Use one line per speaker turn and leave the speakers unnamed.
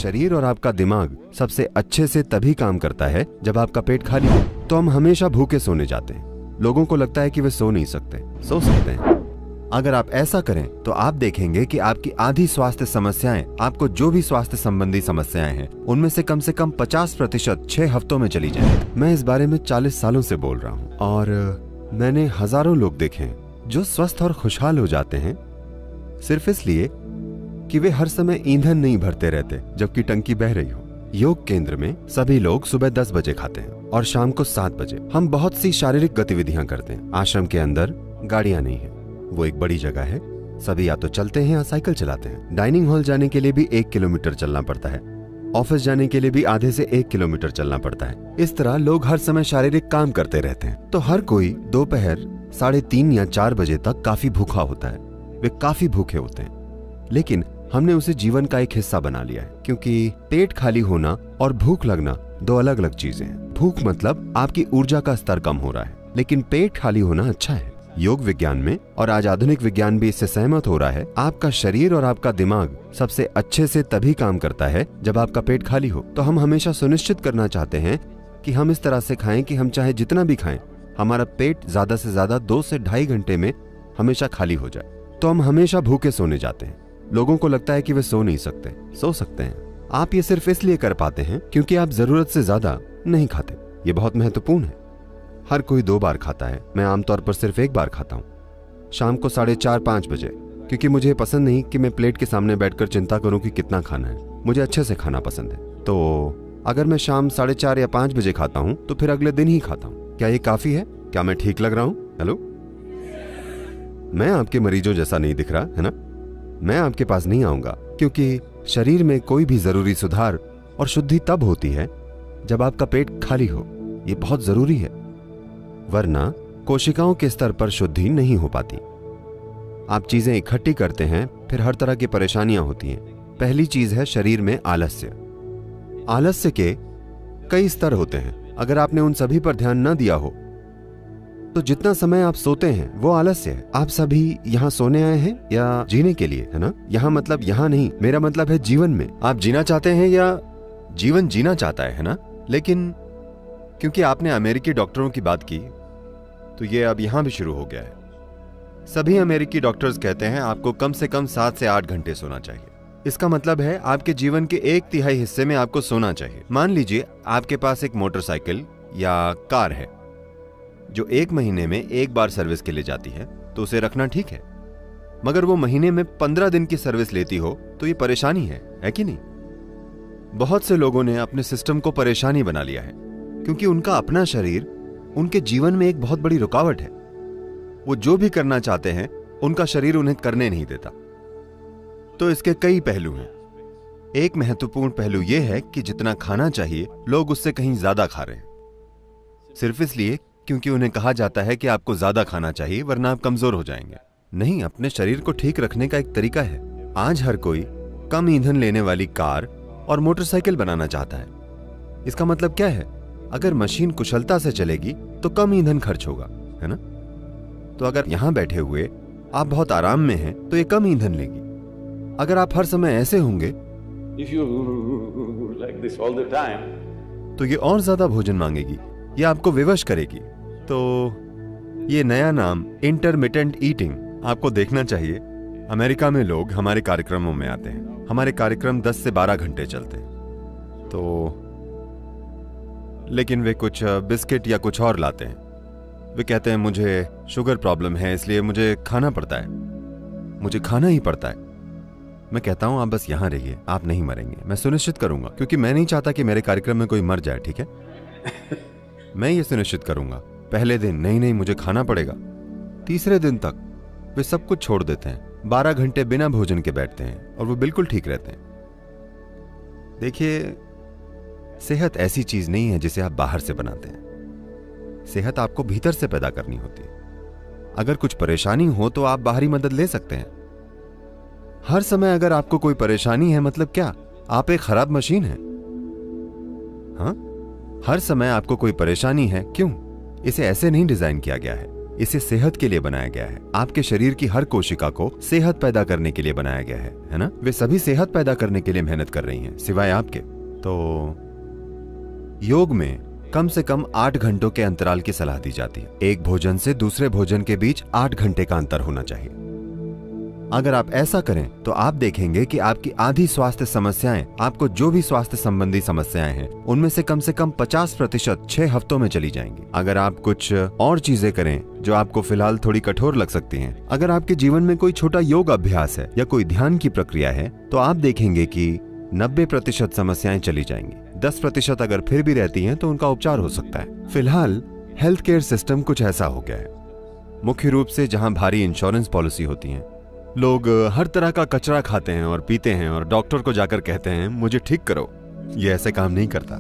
शरीर और आपका दिमाग सबसे अच्छे से तभी काम करता है जब आपका पेट खाली हो। तो हम हमेशा भूखे सोने जाते हैं। लोगों को लगता है कि वे सो नहीं सकते, सो सकते हैं। अगर आप ऐसा करें तो आप देखेंगे कि आपकी आधी स्वास्थ्य समस्याएं, आपको जो भी स्वास्थ्य संबंधी समस्याएं हैं, उनमें से कम 50% 6 हफ्तों में चली जाए। मैं इस बारे में 40 सालों से बोल रहा हूँ और मैंने हजारों लोग देखे हैं जो स्वस्थ और खुशहाल हो जाते हैं सिर्फ इसलिए कि वे हर समय ईंधन नहीं भरते रहते जबकि टंकी बह रही हो। योग केंद्र में सभी लोग सुबह 10 बजे खाते हैं और शाम को 7 बजे। हम बहुत सी शारीरिक गतिविधियां करते हैं। आश्रम के अंदर गाड़ियां नहीं है, वो एक बड़ी जगह है। सभी या तो चलते हैं या साइकिल चलाते हैं। डाइनिंग हॉल जाने के लिए भी 1 किलोमीटर चलना पड़ता है। ऑफिस जाने के लिए भी आधे से 1 किलोमीटर चलना पड़ता है। इस तरह लोग हर समय शारीरिक काम करते रहते हैं। तो हर कोई दोपहर 3:30 या 4 बजे तक काफी भूखा होता है। वे काफी भूखे होते हैं, लेकिन हमने उसे जीवन का एक हिस्सा बना लिया है, क्योंकि पेट खाली होना और भूख लगना 2 अलग अलग चीजें हैं। भूख मतलब आपकी ऊर्जा का स्तर कम हो रहा है, लेकिन पेट खाली होना अच्छा है। योग विज्ञान में, और आज आधुनिक विज्ञान भी इससे सहमत हो रहा है, आपका शरीर और आपका दिमाग सबसे अच्छे से तभी काम करता है जब आपका पेट खाली हो। तो हम हमेशा सुनिश्चित करना चाहते हैं कि हम इस तरह से खाएं कि हम चाहे जितना भी खाएं, हमारा पेट ज्यादा से ज्यादा 2 से 2.5 घंटे में हमेशा खाली हो जाए। तो हम हमेशा भूखे सोने जाते हैं। लोगों को लगता है कि वे सो नहीं सकते, सो सकते हैं। आप ये सिर्फ इसलिए कर पाते हैं क्योंकि आप जरूरत से ज्यादा नहीं खाते। ये बहुत महत्वपूर्ण है। हर कोई 2 बार खाता है, मैं आमतौर पर सिर्फ 1 बार खाता हूँ, शाम को 4:30-5 बजे, क्योंकि मुझे पसंद नहीं कि मैं प्लेट के सामने बैठकर चिंता करूं कि कितना खाना है। मुझे अच्छे से खाना पसंद है। तो अगर मैं शाम 4:30 या 5 बजे खाता हूँ तो फिर अगले दिन ही खाता हूँ। क्या ये काफी है? क्या मैं ठीक लग रहा हूँ? हेलो, मैं आपके मरीजों जैसा नहीं दिख रहा है ना? मैं आपके पास नहीं आऊंगा, क्योंकि शरीर में कोई भी जरूरी सुधार और शुद्धि तब होती है जब आपका पेट खाली हो। ये बहुत जरूरी है, वरना कोशिकाओं के स्तर पर शुद्धि नहीं हो पाती। आप चीजें इकट्ठी करते हैं, फिर हर तरह की परेशानियां होती हैं। पहली चीज है शरीर में आलस्य। आलस्य के कई स्तर होते हैं। अगर आपने उन सभी पर ध्यान न दिया हो तो जितना समय आप सोते हैं वो आलस्य है। आप सभी यहाँ सोने आए हैं या जीने के लिए, है ना? यहाँ मतलब यहाँ नहीं, मेरा मतलब है जीवन में। आप जीना चाहते हैं या जीवन जीना चाहता है ना? लेकिन क्योंकि आपने अमेरिकी डॉक्टरों की बात की तो ये अब यहां भी शुरू हो गया है। सभी अमेरिकी डॉक्टर्स कहते हैं आपको कम से कम 7 से 8 घंटे सोना चाहिए। इसका मतलब है आपके जीवन के 1/3 हिस्से में आपको सोना चाहिए। मान लीजिए आपके पास एक मोटरसाइकिल या कार है जो 1 महीने में 1 बार सर्विस के लिए जाती है, तो उसे रखना ठीक है। मगर वो महीने में 15 दिन की सर्विस लेती हो तो ये परेशानी है कि नहीं? बहुत से लोगों ने अपने सिस्टम को परेशानी बना लिया है, क्योंकि उनका अपना शरीर उनके जीवन में एक बहुत बड़ी रुकावट है। वो जो भी करना चाहते हैं उनका शरीर उन्हें करने नहीं देता। तो इसके कई पहलू हैं। एक महत्वपूर्ण पहलू यह है कि जितना खाना चाहिए लोग उससे कहीं ज्यादा खा रहे हैं, सिर्फ इसलिए क्योंकि उन्हें कहा जाता है कि आपको ज्यादा खाना चाहिए वरना आप कमजोर हो जाएंगे। नहीं, अपने शरीर को ठीक रखने का एक तरीका है। आज हर कोई कम ईंधन लेने वाली कार और मोटरसाइकिल बनाना चाहता है। इसका मतलब क्या है? अगर मशीन कुशलता से चलेगी तो कम ईंधन खर्च होगा, है ना? तो अगर यहां बैठे हुए आप बहुत आराम में हैं तो ये कम ईंधन लेगी। अगर आप हर समय ऐसे होंगे
like this all the time,
तो ये और ज्यादा भोजन मांगेगी, ये आपको विवश करेगी। तो ये नया नाम इंटरमिटेंट ईटिंग आपको देखना चाहिए। अमेरिका में लोग हमारे कार्यक्रमों में आते हैं। हमारे कार्यक्रम 10 से 12 घंटे चलते हैं, तो लेकिन वे कुछ बिस्किट या कुछ और लाते हैं। वे कहते हैं मुझे शुगर प्रॉब्लम है इसलिए मुझे खाना पड़ता है, मुझे खाना ही पड़ता है। मैं कहता हूं आप बस यहां रहिए, आप नहीं मरेंगे, मैं सुनिश्चित करूंगा, क्योंकि मैं नहीं चाहता कि मेरे कार्यक्रम में कोई मर जाए, ठीक है? मैं ये सुनिश्चित करूंगा। पहले दिन नहीं मुझे खाना पड़ेगा। तीसरे दिन तक वे सब कुछ छोड़ देते हैं, 12 घंटे बिना भोजन के बैठते हैं और वो बिल्कुल ठीक रहते हैं। देखिए, सेहत ऐसी चीज नहीं है जिसे आप बाहर से बनाते हैं। सेहत आपको भीतर से पैदा करनी होती है। अगर कुछ परेशानी हो तो आप बाहरी मदद ले सकते हैं। हर समय अगर आपको कोई परेशानी है मतलब क्या? आप एक खराब मशीन हैं। हाँ, हर समय आपको कोई परेशानी है, क्यों? इसे ऐसे नहीं डिजाइन किया गया है। इसे सेहत के लिए बनाया गया है। आपके शरीर की हर कोशिका को सेहत पैदा करने के लिए बनाया गया है ना? वे सभी सेहत पैदा करने के लिए मेहनत कर रही हैं, सिवाय आपके। तो योग में कम से कम 8 घंटों के अंतराल की सलाह दी जाती है। एक भोजन से दूसरे भोजन के बीच 8 घंटे का अंतर होना चाहिए। अगर आप ऐसा करें तो आप देखेंगे कि आपकी आधी स्वास्थ्य समस्याएं, आपको जो भी स्वास्थ्य संबंधी समस्याएं हैं, उनमें से कम 50% 6 हफ्तों में चली जाएंगी। अगर आप कुछ और चीजें करें जो आपको फिलहाल थोड़ी कठोर लग सकती हैं, अगर आपके जीवन में कोई छोटा योग अभ्यास है या कोई ध्यान की प्रक्रिया है, तो आप देखेंगे कि 90% समस्याएं चली जाएंगी। 10% अगर फिर भी रहती हैं तो उनका उपचार हो सकता है। फिलहाल हेल्थ केयर सिस्टम कुछ ऐसा हो गया है। मुख्य रूप से जहां भारी इंश्योरेंस पॉलिसी होती हैं, लोग हर तरह का कचरा खाते हैं और पीते हैं और डॉक्टर को जाकर कहते हैं मुझे ठीक करो। ये ऐसे काम नहीं करता।